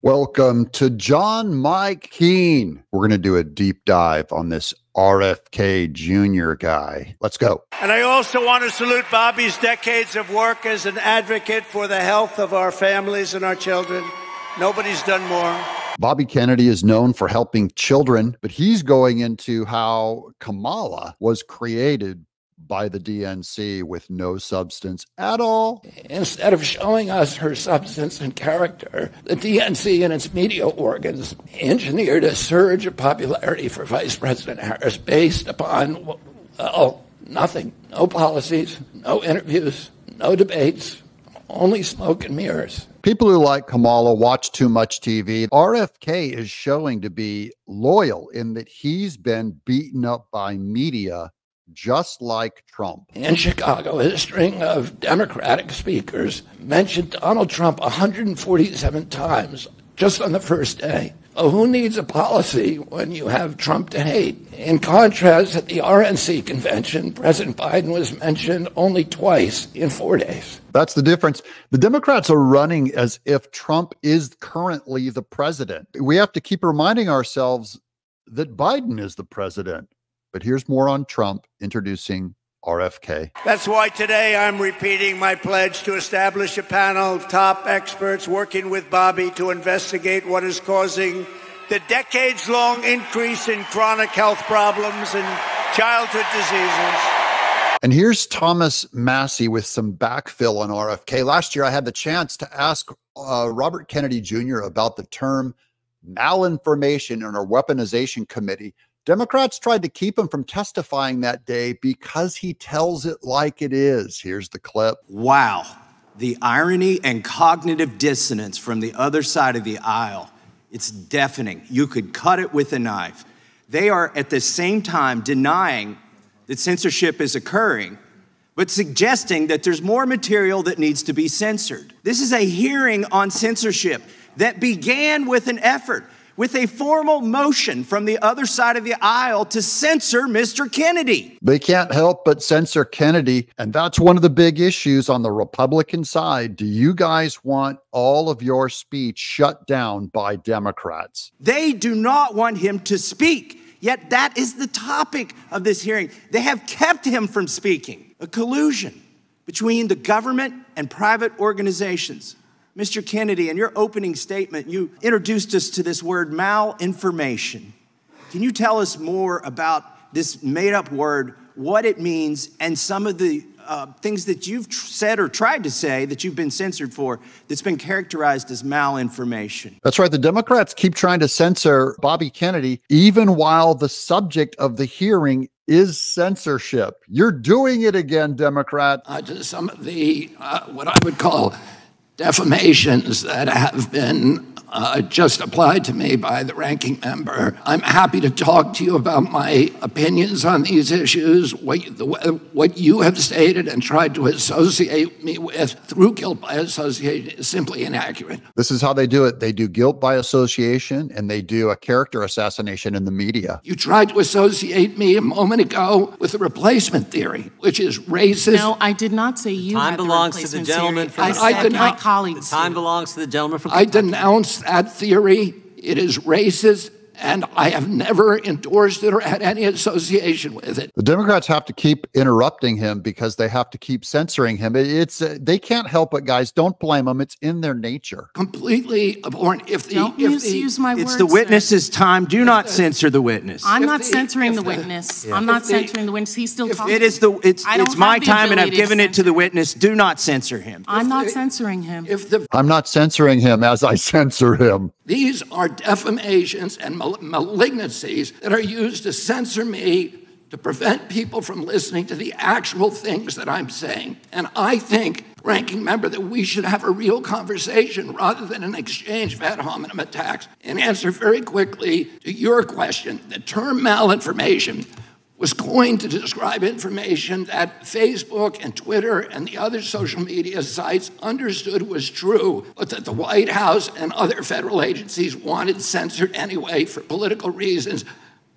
Welcome to John Mike Keene. We're going to do a deep dive on this RFK Jr. guy. Let's go. And I also want to salute Bobby's decades of work as an advocate for the health of our families and our children. Nobody's done more. Bobby Kennedy is known for helping children, but he's going into how Kamala was created by the DNC with no substance at all. Instead of showing us her substance and character, the DNC and its media organs engineered a surge of popularity for Vice President Harris based upon, well, nothing. No policies, no interviews, no debates, only smoke and mirrors. People who like Kamala watch too much TV. RFK is showing to be loyal in that he's been beaten up by media just like Trump. In Chicago, a string of Democratic speakers mentioned Donald Trump 147 times just on the first day. Oh, who needs a policy when you have Trump to hate? In contrast, at the RNC convention, President Biden was mentioned only twice in 4 days. That's the difference. The Democrats are running as if Trump is currently the president. We have to keep reminding ourselves that Biden is the president. But here's more on Trump introducing RFK. That's why today I'm repeating my pledge to establish a panel of top experts working with Bobby to investigate what is causing the decades-long increase in chronic health problems and childhood diseases. And here's Thomas Massey with some backfill on RFK. Last year, I had the chance to ask Robert Kennedy Jr. about the term malinformation in our weaponization committee. Democrats tried to keep him from testifying that day because he tells it like it is. Here's the clip. Wow. The irony and cognitive dissonance from the other side of the aisle. It's deafening. You could cut it with a knife. They are at the same time denying that censorship is occurring, but suggesting that there's more material that needs to be censored. This is a hearing on censorship that began with an effort, with a formal motion from the other side of the aisle to censor Mr. Kennedy. They can't help but censor Kennedy, and that's one of the big issues on the Republican side. Do you guys want all of your speech shut down by Democrats? They do not want him to speak, yet that is the topic of this hearing. They have kept him from speaking. A collusion between the government and private organizations. Mr. Kennedy, in your opening statement, you introduced us to this word malinformation. Can you tell us more about this made-up word, what it means, and some of the things that you've said or tried to say that you've been censored for that's been characterized as malinformation? That's right. The Democrats keep trying to censor Bobby Kennedy, even while the subject of the hearing is censorship. You're doing it again, Democrat. Some of the, what I would call defamations that have been just applied to me by the ranking member. I'm happy to talk to you about my opinions on these issues, what you have stated and tried to associate me with through guilt by association is simply inaccurate. This is how they do it. They do guilt by association, and they do a character assassination in the media. You tried to associate me a moment ago with the replacement theory, which is racist. No, I did not say you time had belongs the to the replacement gentleman. theory. I said my colleagues. The time belongs to the gentleman from I denounce that theory. It is racist, and I have never endorsed it or had any association with it. The Democrats have to keep interrupting him because they have to keep censoring him. They can't help it, guys. Don't blame them. It's in their nature. Completely abhorrent. Don't misuse my words. It's the witness's time. Do not censor the witness. I'm not censoring the witness. I'm not censoring the witness. He's still talking. It's my time, and I've given it to the witness. Do not censor him. I'm not censoring him. I'm not censoring him as I censor him. These are defamations and malignancies that are used to censor me, to prevent people from listening to the actual things that I'm saying. And I think, ranking member, that we should have a real conversation rather than an exchange of ad hominem attacks. And answer very quickly to your question, the term malinformation was coined to describe information that Facebook and Twitter and the other social media sites understood was true, but that the White House and other federal agencies wanted censored anyway for political reasons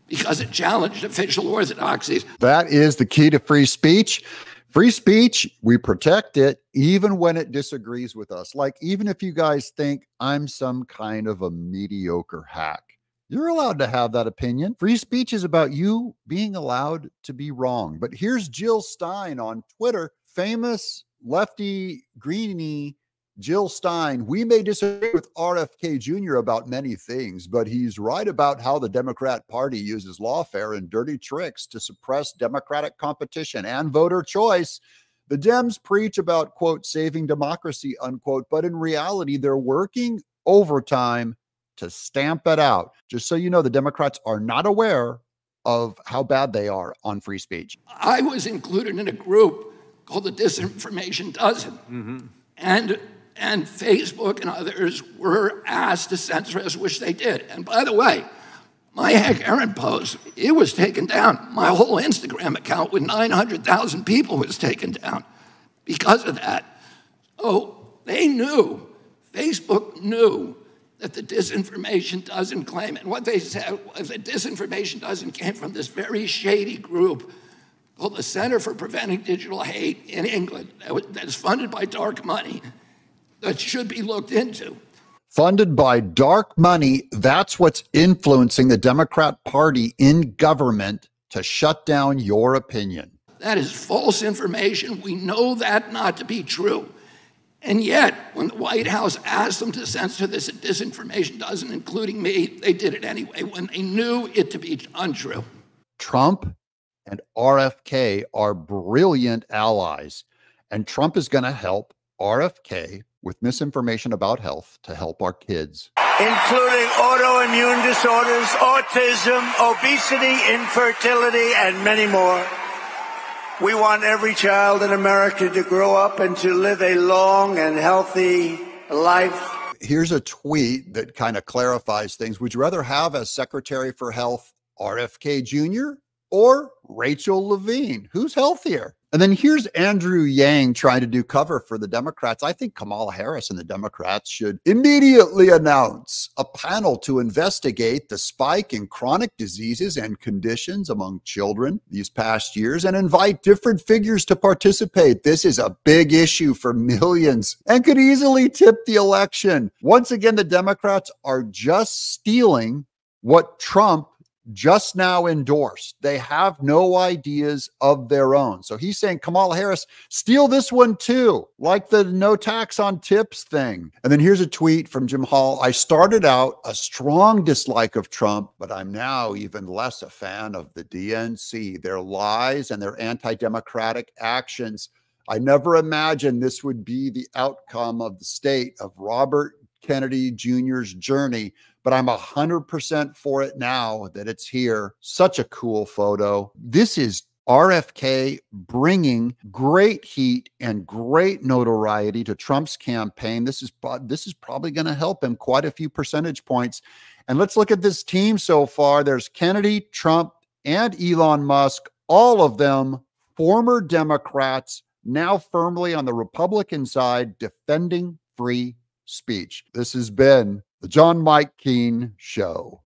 because it challenged official orthodoxies. That is the key to free speech. Free speech, we protect it even when it disagrees with us. Like, even if you guys think I'm some kind of a mediocre hack, you're allowed to have that opinion. Free speech is about you being allowed to be wrong. But here's Jill Stein on Twitter, famous lefty greenie Jill Stein. We may disagree with RFK Jr. about many things, but he's right about how the Democrat Party uses lawfare and dirty tricks to suppress democratic competition and voter choice. The Dems preach about, quote, saving democracy, unquote, but in reality, they're working overtime to stamp it out. Just so you know, the Democrats are not aware of how bad they are on free speech. I was included in a group called the Disinformation Dozen. And Facebook and others were asked to censor us, which they did. And by the way, my Heck Aaron post, it was taken down. My whole Instagram account with 900,000 people was taken down because of that. Oh, they knew, Facebook knew that the Disinformation Dozen claim, and what they said was the Disinformation Dozen came from this very shady group called the Center for Preventing Digital Hate in England that is funded by dark money that should be looked into. Funded by dark money, that's what's influencing the Democrat Party in government to shut down your opinion. That is false information. We know that not to be true. And yet, when the White House asked them to censor this Disinformation Dozen, including me, they did it anyway when they knew it to be untrue. Trump and RFK are brilliant allies, and Trump is going to help RFK with misinformation about health to help our kids. Including autoimmune disorders, autism, obesity, infertility, and many more. We want every child in America to grow up and to live a long and healthy life. Here's a tweet that kind of clarifies things. Would you rather have as Secretary for Health RFK Jr. or Rachel Levine? Who's healthier? And then here's Andrew Yang trying to do cover for the Democrats. I think Kamala Harris and the Democrats should immediately announce a panel to investigate the spike in chronic diseases and conditions among children these past years and invite different figures to participate. This is a big issue for millions and could easily tip the election. Once again, the Democrats are just stealing what Trump just now endorsed. They have no ideas of their own. So he's saying, Kamala Harris, steal this one too, like the no tax on tips thing. And then here's a tweet from Jim Hall. I started out a strong dislike of Trump, but I'm now even less a fan of the DNC, their lies and their anti-democratic actions. I never imagined this would be the outcome of the state of Robert Kennedy Jr.'s journey, but I'm 100% for it now that it's here. Such a cool photo. This is RFK bringing great heat and great notoriety to Trump's campaign. This is probably going to help him quite a few percentage points. And let's look at this team so far. There's Kennedy, Trump, and Elon Musk, all of them former Democrats, now firmly on the Republican side, defending free speech. This has been the John Mike Keene Show.